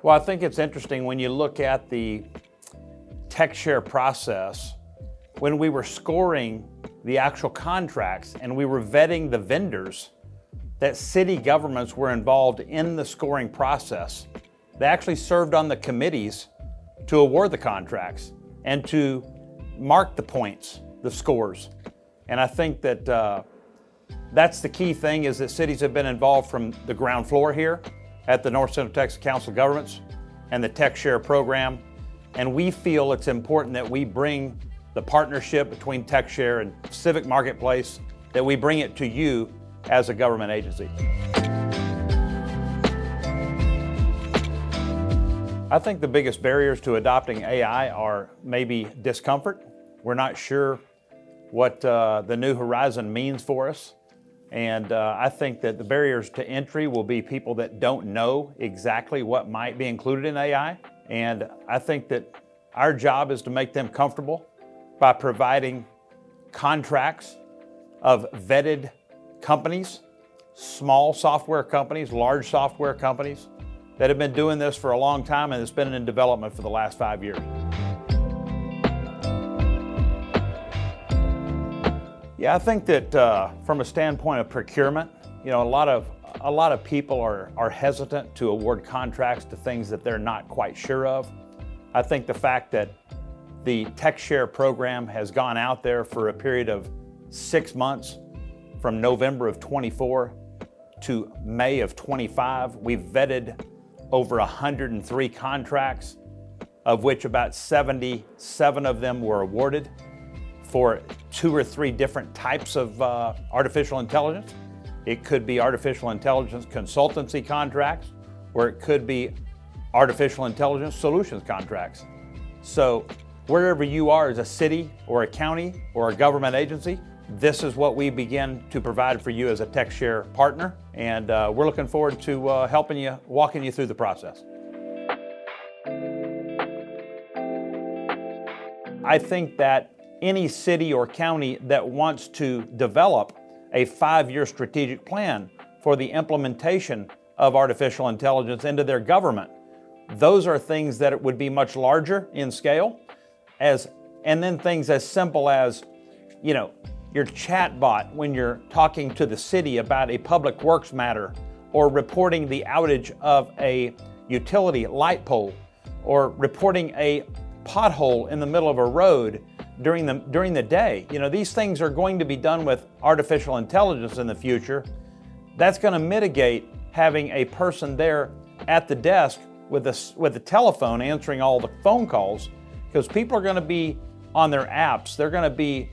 Well, I think it's interesting when you look at the TXShare process, when we were scoring the actual contracts and we were vetting the vendors, that city governments were involved in the scoring process. They actually served on the committees to award the contracts and to mark the points, the scores. And I think that that's the key thing, is that cities have been involved from the ground floor here at the North Central Texas Council of Governments and the TXShare program. And we feel it's important that we bring the partnership between TXShare and Civic Marketplace, that we bring it to you as a government agency. I think the biggest barriers to adopting AI are maybe discomfort. We're not sure what the new horizon means for us. And I think that the barriers to entry will be people that don't know exactly what might be included in AI. And I think that our job is to make them comfortable by providing contracts of vetted companies, small software companies, large software companies that have been doing this for a long time, and it's been in development for the last 5 years. Yeah, I think that from a standpoint of procurement, a lot of people are hesitant to award contracts to things that they're not quite sure of. I think the fact that the TXShare program has gone out there for a period of 6 months, from November of 24 to May of 25, we've vetted over 103 contracts, of which about 77 of them were awarded for 2 or 3 different types of artificial intelligence. It could be artificial intelligence consultancy contracts, or it could be artificial intelligence solutions contracts. So wherever you are as a city or a county or a government agency, this is what we begin to provide for you as a TXShare partner. And we're looking forward to helping you, walking you through the process. I think that any city or county that wants to develop a 5-year strategic plan for the implementation of artificial intelligence into their government, those are things that would be much larger in scale, and then things as simple as, your chat bot when you're talking to the city about a public works matter, or reporting the outage of a utility light pole, or reporting a pothole in the middle of a road during the day. These things are going to be done with artificial intelligence in the future. That's going to mitigate having a person there at the desk with a telephone answering all the phone calls, because people are going to be on their apps. They're going to be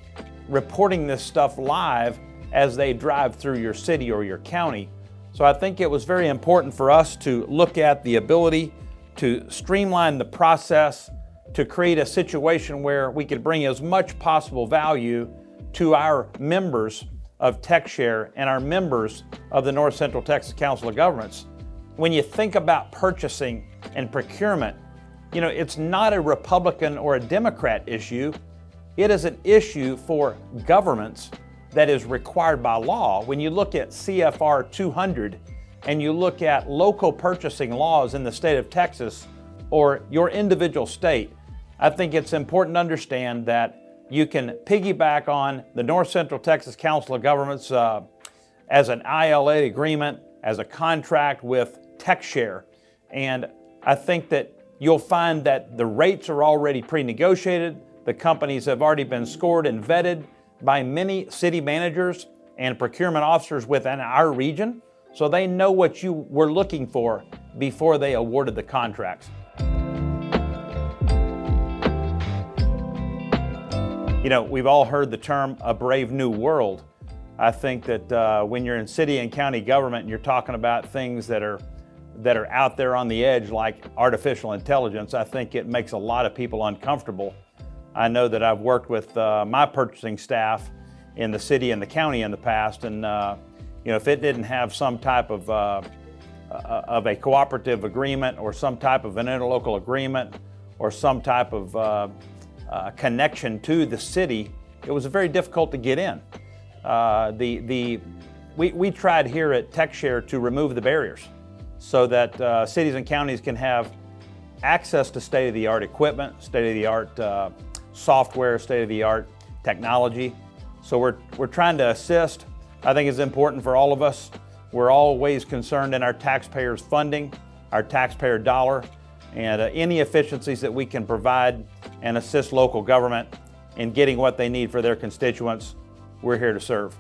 reporting this stuff live as they drive through your city or your county. So I think it was very important for us to look at the ability to streamline the process, to create a situation where we could bring as much possible value to our members of TXShare and our members of the North Central Texas Council of Governments. When you think about purchasing and procurement, it's not a Republican or a Democrat issue. It is an issue for governments that is required by law. When you look at CFR 200 and you look at local purchasing laws in the state of Texas or your individual state, I think it's important to understand that you can piggyback on the North Central Texas Council of Governments as an ILA agreement, as a contract with TXShare. And I think that you'll find that the rates are already pre-negotiated. The companies have already been scored and vetted by many city managers and procurement officers within our region, so they know what you were looking for before they awarded the contracts. We've all heard the term "a brave new world." I think that when you're in city and county government and you're talking about things that are out there on the edge, like artificial intelligence, I think it makes a lot of people uncomfortable. I know that I've worked with my purchasing staff in the city and the county in the past, and if it didn't have some type of a cooperative agreement or some type of an interlocal agreement or some type of connection to the city, it was very difficult to get in. We tried here at TXShare to remove the barriers so that cities and counties can have access to state-of-the-art equipment, state-of-the-art software, state-of-the-art technology. So we're trying to assist. I think it's important for all of us. We're always concerned in our taxpayers' funding, our taxpayer dollar, and any efficiencies that we can provide and assist local government in getting what they need for their constituents. We're here to serve.